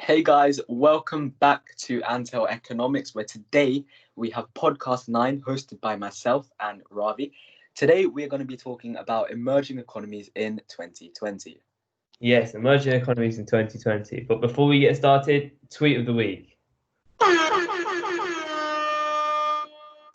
Hey guys, welcome back to Antel Economics, where today we have podcast 9 hosted by myself and Ravi. Today we're going to be talking about emerging economies in 2020. Yes, emerging economies in 2020. But before we get started, tweet of the week.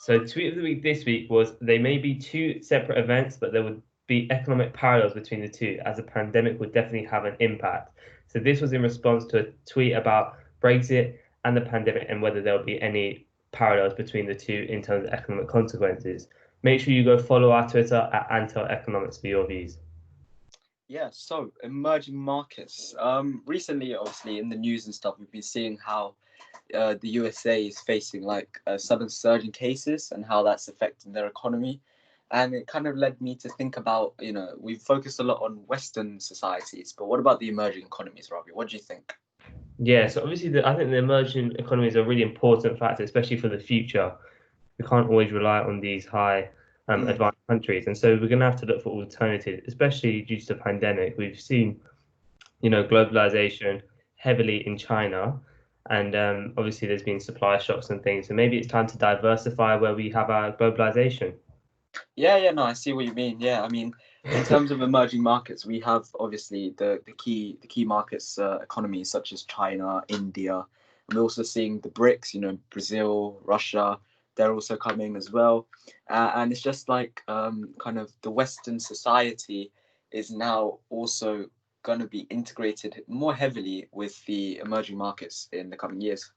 So, tweet of the week this week was they may be two separate events, but there would be economic parallels between the two, as a pandemic would definitely have an impact. So, this was in response to a tweet about Brexit and the pandemic and whether there will be any parallels between the two in terms of economic consequences. Make sure you go follow our Twitter at Antel Economics for your views. Yeah, so emerging markets. Recently, obviously, in the news and stuff, we've been seeing how the USA is facing like a sudden surge in cases and how that's affecting their economy. And it kind of led me to think about, we've focused a lot on Western societies, but what about the emerging economies, Ravi? What do you think? Yeah, so obviously, I think the emerging economies are a really important factor, especially for the future. We can't always rely on these high Mm, advanced countries, and so we're going to have to look for alternatives, especially due to the pandemic. We've seen, globalization heavily in China, and obviously there's been supply shocks and things. So maybe it's time to diversify where we have our globalization. yeah, no, I see what you mean. Yeah, I mean, in terms of emerging markets, we have obviously the key markets economies such as China, India, and we're also seeing the BRICS. Brazil, Russia. They're also coming as well, and it's just like kind of the Western society is now also going to be integrated more heavily with the emerging markets in the coming years.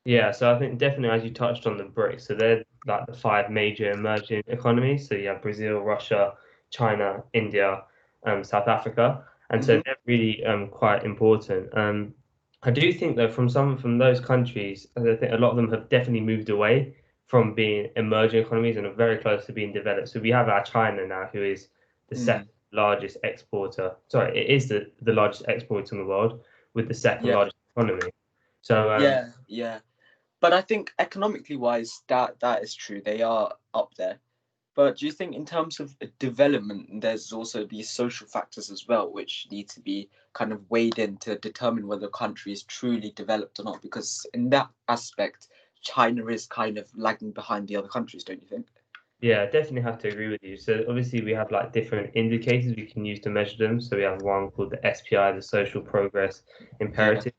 Yeah, so I think definitely as you touched on the BRICS, so they're like the five major emerging economies. So you have Brazil, Russia, China, India, South Africa, and so Hmm. they're really quite important. I do think though from those countries, I think a lot of them have definitely moved away from being emerging economies and are very close to being developed. So we have our China now, who is the second Mm, largest exporter. Sorry, it is the largest exporter in the world with the second yeah, largest economy. So yeah. But I think economically wise, that is true. They are up there. But do you think in terms of development, there's also these social factors as well, which need to be kind of weighed in to determine whether a country is truly developed or not? Because in that aspect, China is kind of lagging behind the other countries, don't you think? Yeah, I definitely have to agree with you. So obviously we have like different indicators we can use to measure them. So we have one called the SPI, the Social Progress Yeah. Imperative.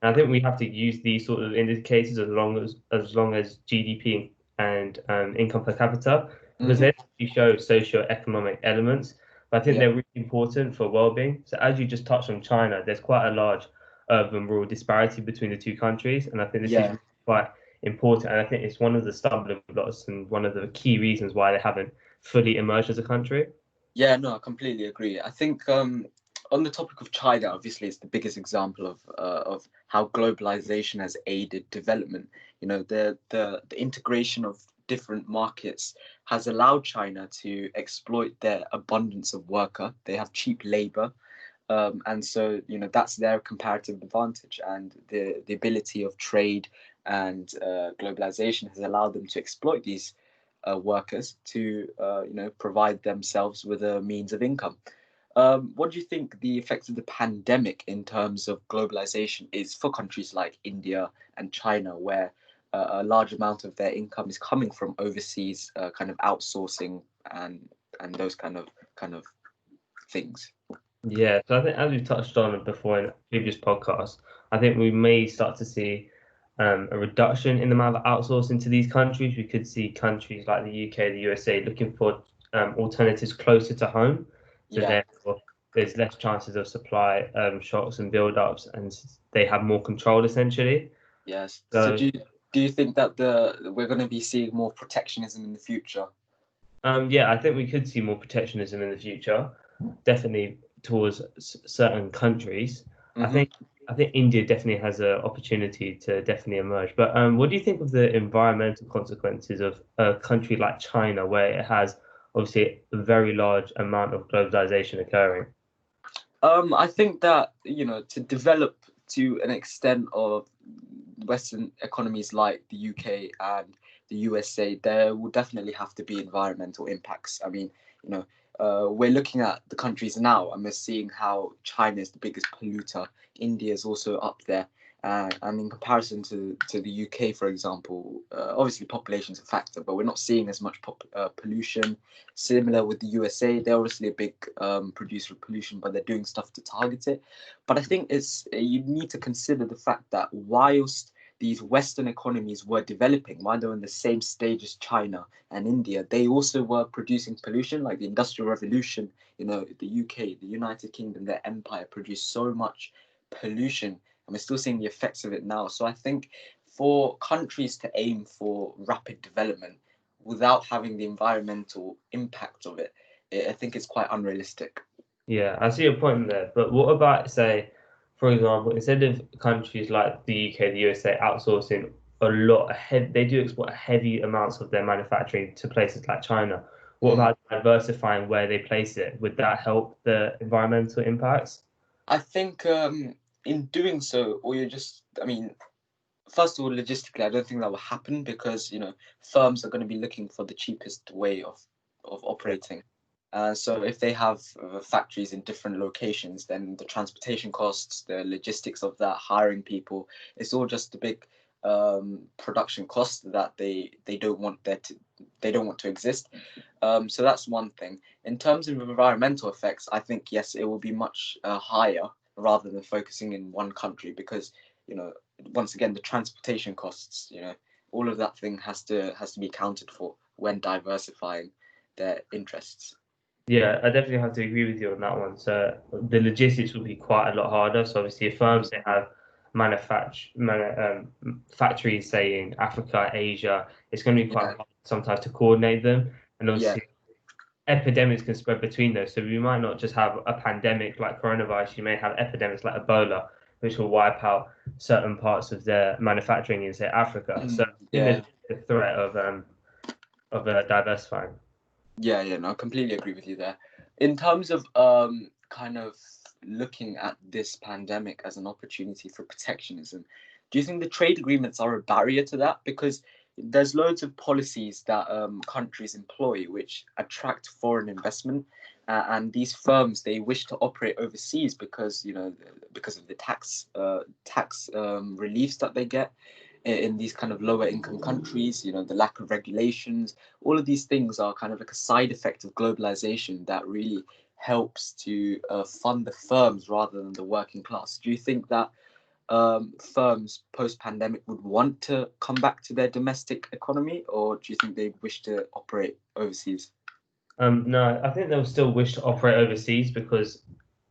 And I think we have to use these sort of indicators as long as GDP and income per capita because Hmm. they actually show socio-economic elements. But I think Yeah. they're really important for well-being. So as you just touched on China, there's quite a large urban-rural disparity between the two countries, and I think this is Yeah. quite important. And I think it's one of the stumbling blocks and one of the key reasons why they haven't fully emerged as a country. Yeah, no, I completely agree. I think on the topic of China, obviously, it's the biggest example of how globalization has aided development. The integration of different markets has allowed China to exploit their abundance of worker. They have cheap labor, and so that's their comparative advantage, and the ability of trade and globalization has allowed them to exploit these workers to provide themselves with a means of income. What do you think the effects of the pandemic in terms of globalization is for countries like India and China, where a large amount of their income is coming from overseas, kind of outsourcing and those kind of things? Yeah, so I think as we've touched on before in previous podcasts, I think we may start to see a reduction in the amount of outsourcing to these countries. We could see countries like the UK, the USA looking for alternatives closer to home. So Yeah. therefore, there's less chances of supply shocks and build-ups, and they have more control essentially. Yes. So So do you think that we're going to be seeing more protectionism in the future? yeah, I think we could see more protectionism in the future, definitely towards certain countries. I Hmm. think I think India definitely has an opportunity to definitely emerge. But what do you think of the environmental consequences of a country like China, where it has obviously a very large amount of globalization occurring? I think that to develop to an extent of Western economies like the UK and the USA, there will definitely have to be environmental impacts. I mean, you know, we're looking at the countries now and we're seeing how China is the biggest polluter. India is also up there. And in comparison to the UK, for example, obviously population is a factor, but we're not seeing as much pollution. Similar with the USA, they're obviously a big producer of pollution, but they're doing stuff to target it. But I think you need to consider the fact that whilst these Western economies were developing, while they were in the same stage as China and India, they also were producing pollution, like the Industrial Revolution. The UK, the United Kingdom, their empire produced so much pollution, and we're still seeing the effects of it now. So I think for countries to aim for rapid development without having the environmental impact of it, I think it's quite unrealistic. Yeah, I see your point there. But what about, say, for example, instead of countries like the UK, the USA outsourcing a lot ahead, they do export heavy amounts of their manufacturing to places like China. What Mm. about diversifying where they place it? Would that help the environmental impacts? I think in doing so, or I mean, first of all, logistically, I don't think that will happen because firms are going to be looking for the cheapest way of Yeah. operating. So if they have factories in different locations, then the transportation costs, the logistics of that, hiring people, it's all just a big production cost that they don't want they don't want to exist. So that's one thing. In terms of environmental effects, I think yes, it will be much higher rather than focusing in one country because you know once again the transportation costs, all of that thing has to be accounted for when diversifying their interests. Yeah, I definitely have to agree with you on that one. So the logistics will be quite a lot harder. So obviously, if firms they have factories, say in Africa, Asia, it's going to be quite Yeah, hard sometimes to coordinate them. And yeah, obviously, epidemics can spread between those. So we might not just have a pandemic like coronavirus. You may have epidemics like Ebola, which will wipe out certain parts of their manufacturing in, say, Africa. So I think yeah, there's the threat of diversifying. yeah. No, I completely agree with you there. In terms of kind of looking at this pandemic as an opportunity for protectionism, do you think the trade agreements are a barrier to that? Because there's loads of policies that countries employ which attract foreign investment, and these firms they wish to operate overseas because because of the tax reliefs that they get in these kind of lower income countries, the lack of regulations, all of these things are kind of like a side effect of globalization that really helps to fund the firms rather than the working class. Do you think that firms post pandemic would want to come back to their domestic economy, or do you think they wish to operate overseas? No, I think they'll still wish to operate overseas because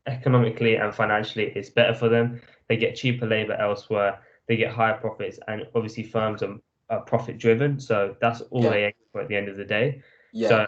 economically and financially it's better for them. They get cheaper labor elsewhere, they get higher profits, and obviously firms are profit driven, so that's all Yeah, they aim for at the end of the day. yeah, So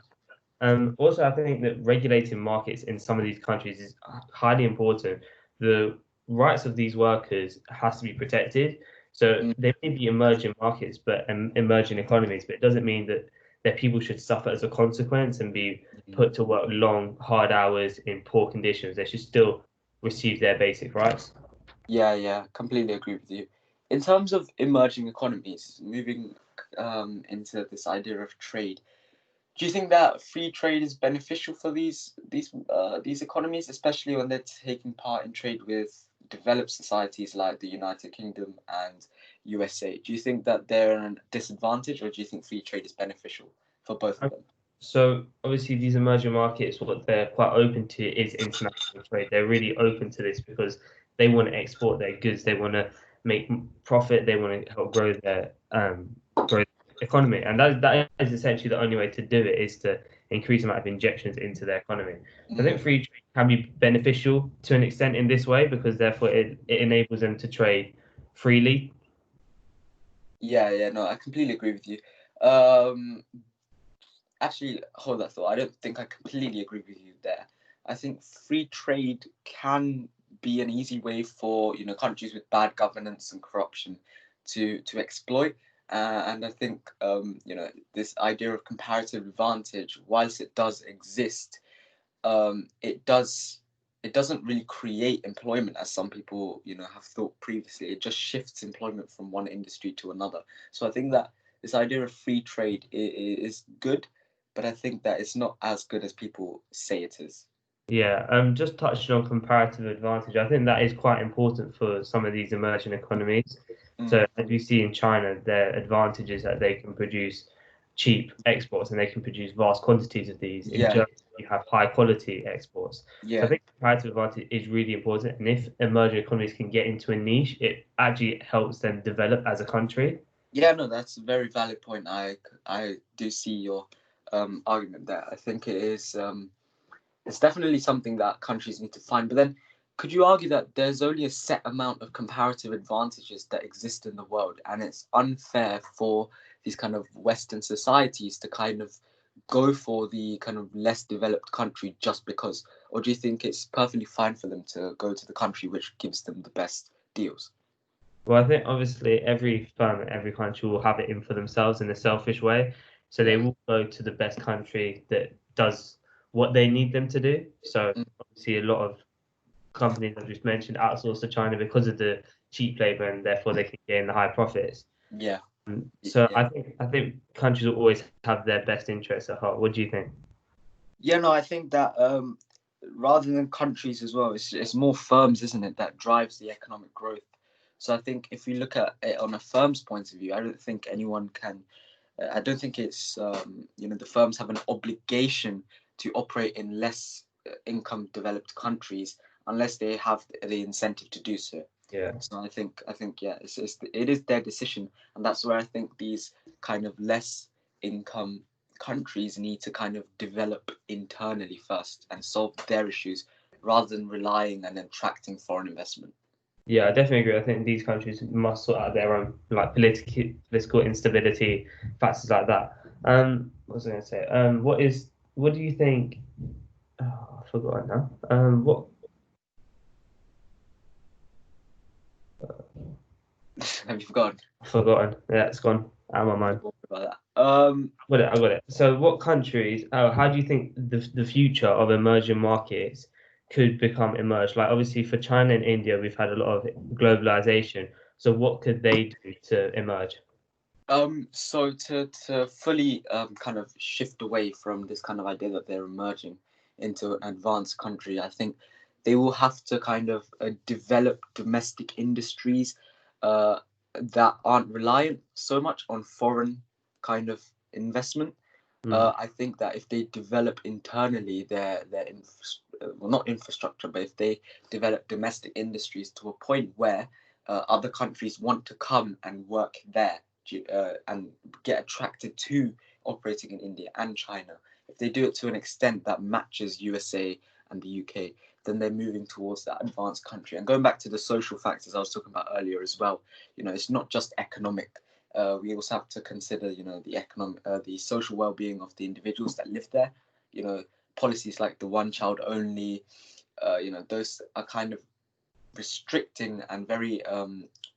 also, I think that regulating markets in some of these countries is highly important. The rights of these workers has to be protected. So mm, they may be emerging markets, but emerging economies, but it doesn't mean that their people should suffer as a consequence and be mm. put to work long, hard hours in poor conditions. They should still receive their basic rights. Yeah. Completely agree with you. In terms of emerging economies, moving into this idea of trade, do you think that free trade is beneficial for these economies, especially when they're taking part in trade with developed societies like the United Kingdom and USA? Do you think that they're at a disadvantage, or do you think free trade is beneficial for both of them? So obviously these emerging markets, what they're quite open to is international trade. They're really open to this because they want to export their goods. They want to make profit. They want to help grow the economy, and that is essentially the only way to do it is to increase the amount of injections into their economy. So I think Mm. free trade can be beneficial to an extent in this way because therefore it enables them to trade freely. Yeah, no, I completely agree with you. Um, Actually, hold that thought. I don't think I completely agree with you there. I think free trade can be an easy way for countries with bad governance and corruption to exploit. And I think this idea of comparative advantage, whilst it does exist, it doesn't really create employment as some people have thought previously. It just shifts employment from one industry to another. So I think that this idea of free trade is good, but I think that it's not as good as people say it is. Yeah, just touching on comparative advantage, I think that is quite important for some of these emerging economies. Mm. So as we see in China, their advantage is that they can produce cheap exports and they can produce vast quantities of these. In Yeah, Germany, you have high quality exports. So I yeah, think comparative advantage is really important. And if emerging economies can get into a niche, it actually helps them develop as a country. yeah. No, that's a very valid point. I do see your argument there. I think it is. It's definitely something that countries need to find. But then, could you argue that there's only a set amount of comparative advantages that exist in the world, and it's unfair for these kind of Western societies to kind of go for the kind of less developed country just because? Or do you think it's perfectly fine for them to go to the country which gives them the best deals? Well, I think obviously every firm and every country will have it in for themselves in a selfish way. So they Yeah. will go to the best country that does what they need them to do. So Mm. obviously a lot of companies I've just mentioned outsource to China because of the cheap labor and therefore they can gain the high profits. Yeah. So Yeah. I think countries will always have their best interests at heart. What do you think? Yeah, no, I think that rather than countries as well, it's more firms, isn't it, that drives the economic growth. So I think if we look at it on a firm's point of view, I don't think anyone can. I don't think it's the firms have an obligation to operate in less income developed countries unless they have the incentive to do so. Yeah. So I think yeah, it is their decision, and that's where I think these kind of less income countries need to kind of develop internally first and solve their issues rather than relying and attracting foreign investment. Yeah, I definitely agree. I think these countries must sort out their own like political instability, factors like that. What was I going to say? What do you think? Oh, I forgot now. What? Have you forgotten? I've forgotten. Yeah, it's gone out of my mind. About that. I got it. So, what countries? How do you think the future of emerging markets could become emerged? Like, obviously, for China and India, we've had a lot of globalization. So, what could they do to emerge? So to fully kind of shift away from this kind of idea that they're emerging into an advanced country, I think they will have to kind of develop domestic industries uh, that aren't reliant so much on foreign kind of investment. Mm, I think that if they develop internally well, not infrastructure, but if they develop domestic industries to a point where other countries want to come and work there and get attracted to operating in India and China, if they do it to an extent that matches USA and the UK, then they're moving towards that advanced country. And going back to the social factors I was talking about earlier as well, it's not just economic. We also have to consider, the social well-being of the individuals that live there. You know, policies like the one child only, those are kind of restricting and very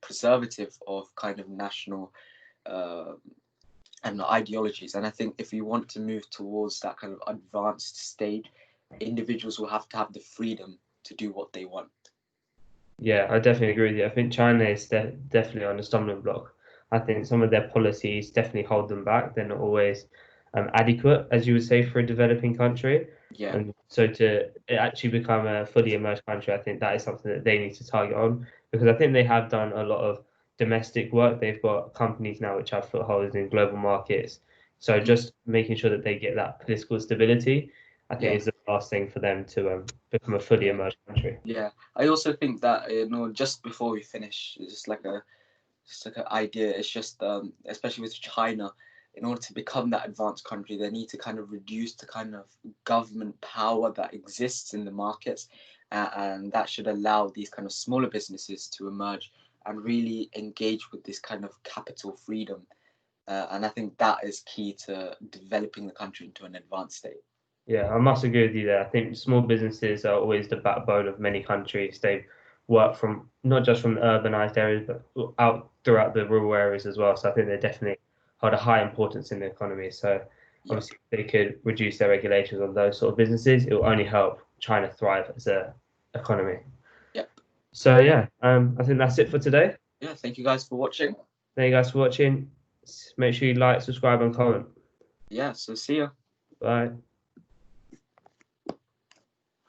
preservative of kind of national uh, and ideologies. And I think if you want to move towards that kind of advanced stage, individuals will have to have the freedom to do what they want. yeah, I definitely agree with you. I think China is definitely on the stumbling block. I think some of their policies definitely hold them back. They're not always adequate, as you would say, for a developing country. Yeah. And so to actually become a fully immersed country, I think that is something that they need to target on because I think they have done a lot of domestic work. They've got companies now which have footholds in global markets. So Mm. just making sure that they get that political stability, I think Yeah. is the last thing for them to become a fully Yeah. immersed country. Yeah. I also think that just before we finish, just like an idea. It's just especially with China, in order to become that advanced country, they need to kind of reduce the kind of government power that exists in the markets, and that should allow these kind of smaller businesses to emerge and really engage with this kind of capital freedom. And I think that is key to developing the country into an advanced state. Yeah, I must agree with you there. I think small businesses are always the backbone of many countries. They work from not just from the urbanized areas, but out throughout the rural areas as well. So I think they definitely hold a high importance in the economy. So Yep. obviously, if they could reduce their regulations on those sort of businesses, it will only help China thrive as a economy. Yep. So yeah, I think that's it for today. Yeah. Thank you guys for watching. Thank you guys for watching. Make sure you like, subscribe, and comment. Yeah. So see ya. Bye.